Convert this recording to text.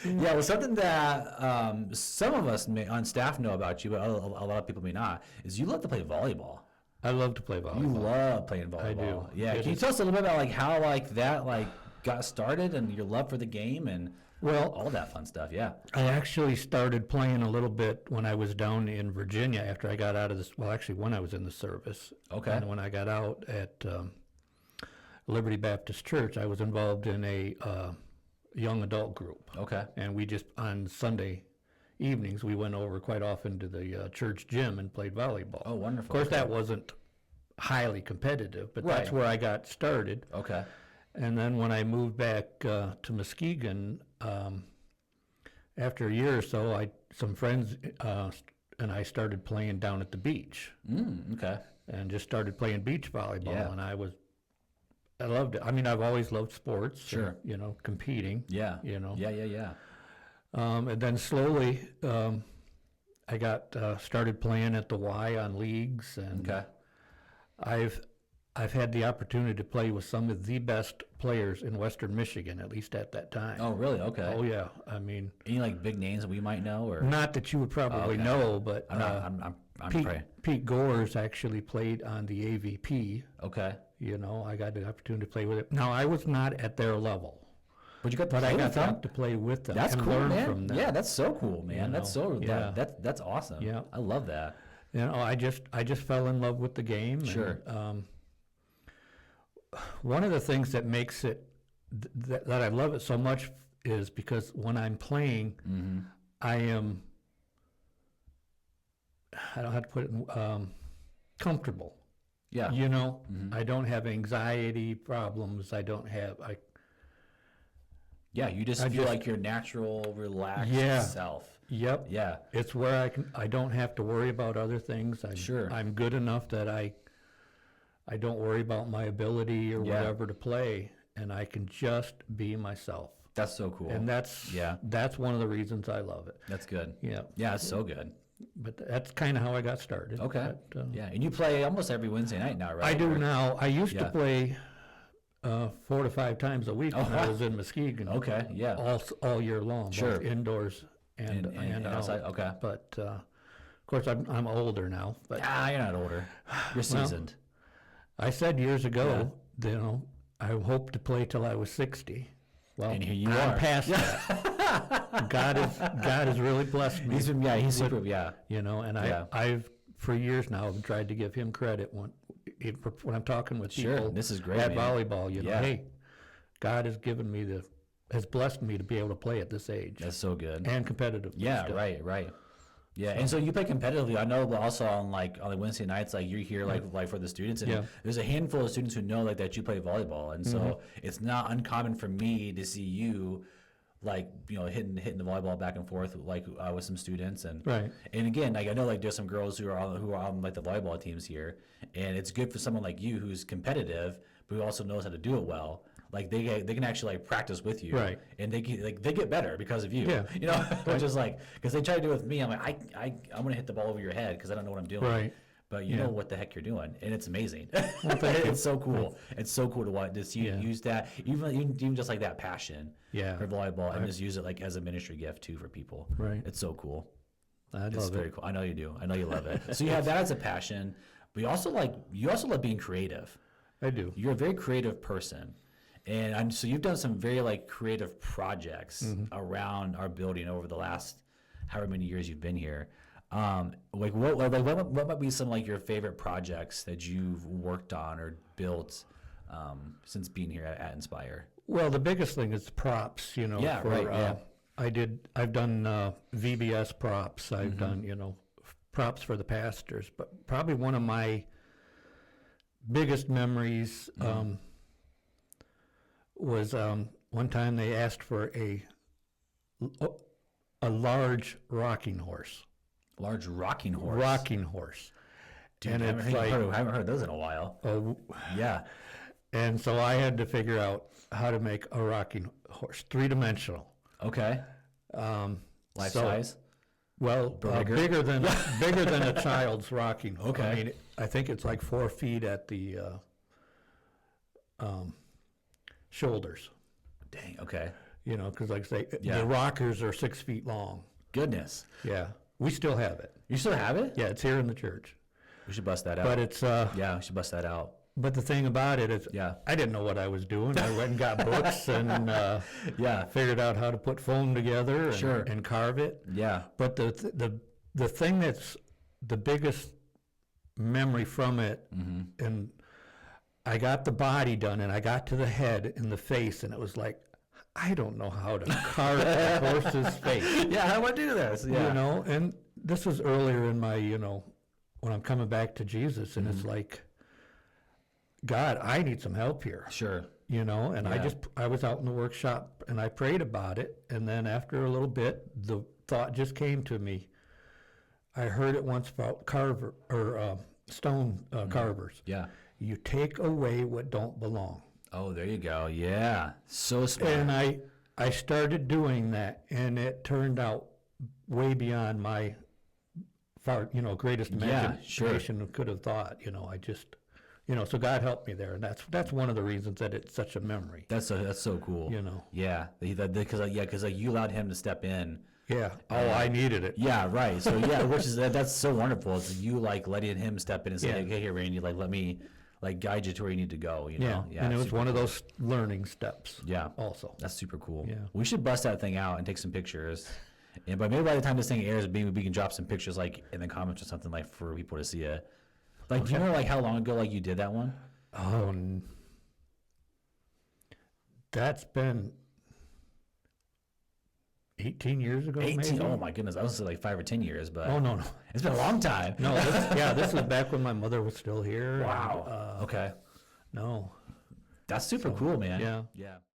Yeah, well, something that some of us may, on staff know about you, but a lot of people may not, is you love to play volleyball. I love to play volleyball. You love playing volleyball. I do. Yeah, can you tell us a little bit about like how like that like got started and your love for the game and all that fun stuff? Yeah. I actually started playing a little bit when I was down in Virginia after I got out of this. Well, actually, when I was in the service. Okay. And when I got out at Liberty Baptist Church, I was involved in a young adult group. Okay. And we just, on Sunday evenings, we went over quite often to the church gym and played volleyball. Oh, wonderful. Of course, that wasn't highly competitive, but that's where I got started. Okay. And then when I moved back to Muskegon, after a year or so, some friends and I started playing down at the beach. Okay. And just started playing beach volleyball, Yeah. and I loved it. I mean, I've always loved sports. Sure. And, competing. Yeah. Yeah. And then slowly, I got started playing at the Y on leagues, and okay. I've had the opportunity to play with some of the best players in Western Michigan, at least at that time. Oh, really? Okay. Oh yeah. I mean, any like big names that we might know, or not that you would probably know, but I'm Pete Gores actually played on the AVP. Okay. I got the opportunity to play with it. Now I was not at their level. But you got to But play I with got to play with them. That's and cool, learn man. from them. Yeah, that's so cool, man. That's so that's awesome. Yeah. I love that. I just fell in love with the game. Sure. And, one of the things that makes it that I love it so much is because when I'm playing, I don't know how to put it, comfortable. Yeah. I don't have anxiety problems. Yeah, you just feel like your natural, relaxed self. Yep. Yeah. It's where I don't have to worry about other things. Sure. I'm good enough that I don't worry about my ability or whatever to play, and I can just be myself. That's so cool. And that's one of the reasons I love it. That's good. Yeah. Yeah, it's so good. But that's kind of how I got started. Okay. But, yeah, and you play almost every Wednesday night now, right? I do now. I used to play 4 to 5 times a week when I was in Muskegon. Okay, yeah. All year long, sure. both indoors and outside. out. Okay. But of course, I'm older now. But you're not older. You're seasoned. I said years ago, I hoped to play till I was 60. Well, and here you I'm are. past that. God has really blessed me. He's super. And I've for years now I've tried to give him credit when I'm talking with people. This is great, at man. volleyball. Hey, God has blessed me to be able to play at this age. That's so good. And competitive. Yeah, still. right. Yeah, and so you play competitively. I know, but also on the Wednesday nights, like you're here, like for the students, and there's a handful of students who know like that you play volleyball, and so it's not uncommon for me to see you, hitting the volleyball back and forth with some students, and and again, like I know like there's some girls who are on like the volleyball teams here, and it's good for someone like you who's competitive, but who also knows how to do it well. Like they can actually like practice with you, right? And they get better because of you, which is like because they try to do it with me. I'm like I'm gonna hit the ball over your head because I don't know what I'm doing, right? But you know what the heck you're doing, and it's amazing. Well, it's so cool. It's so cool to see you use that, even just like that passion for volleyball, and just use it like as a ministry gift too for people. Right. It's so cool. It's very cool. I know you do. I know you love it. So you have that as a passion, but you also love being creative. I do. You're a very creative person. And so you've done some very like creative projects around our building over the last however many years you've been here. What might be some like your favorite projects that you've worked on or built since being here at Inspire? Well, the biggest thing is props. I've done VBS props. I've done props for the pastors, but probably one of my biggest memories. Was one time they asked for a large rocking horse. Large rocking horse? Rocking horse. Dude, I haven't heard those in a while. Oh. Yeah. And so I had to figure out how to make a rocking horse, 3-dimensional. Okay. Life size? Well, bigger than a child's rocking horse. Okay. I mean, I think it's like 4 feet at the shoulders. Dang, okay. You know, because like I say, Yeah. the rockers are 6 feet long. Goodness. Yeah, we still have it. You still have it? Yeah, it's here in the church. We should bust that out. But it's Yeah, we should bust that out. but the thing about it is, Yeah. I didn't know what I was doing. I went and got books and Yeah. figured out how to put foam together and, Sure. and carve it. Yeah. But the thing that's the biggest memory from it, and I got the body done, and I got to the head and the face, and it was like, I don't know how to carve a horse's face. Yeah, how do I do this? Yeah. You know, and this was earlier in my, you know, when I'm coming back to Jesus, and it's like, God, I need some help here. Sure. You know, and Yeah. I was out in the workshop and I prayed about it, and then after a little bit, the thought just came to me. I heard it once about stone carvers. Yeah. You take away what don't belong. Oh, there you go. Yeah. So smart. And I started doing that, and it turned out way beyond my greatest imagination could have thought. You know, I just, you know, so God helped me there, and that's one of the reasons that it's such a memory. That's so cool. You know. Yeah. Because you allowed him to step in. Yeah. Oh, I needed it. Yeah. Right. So yeah, which is that's so wonderful. It's you like letting him step in and say, Yeah. "Okay, here, Randy, like let me like guide you to where you need to go." You Yeah. know. And it was super one of cool. those learning steps. Yeah. Also. That's super cool. Yeah. We should bust that thing out and take some pictures. And but maybe by the time this thing airs, maybe we can drop some pictures like in the comments or something like for people to see it. Like, do you know like how long ago like you did that one? Oh, that's been 18 years ago, 18. maybe? Oh my goodness, I was gonna say like 5 or 10 years, but Oh, no. it's been a long time. No, this was back when my mother was still here. Wow. And, Okay. no. That's super cool, man. yeah. Yeah.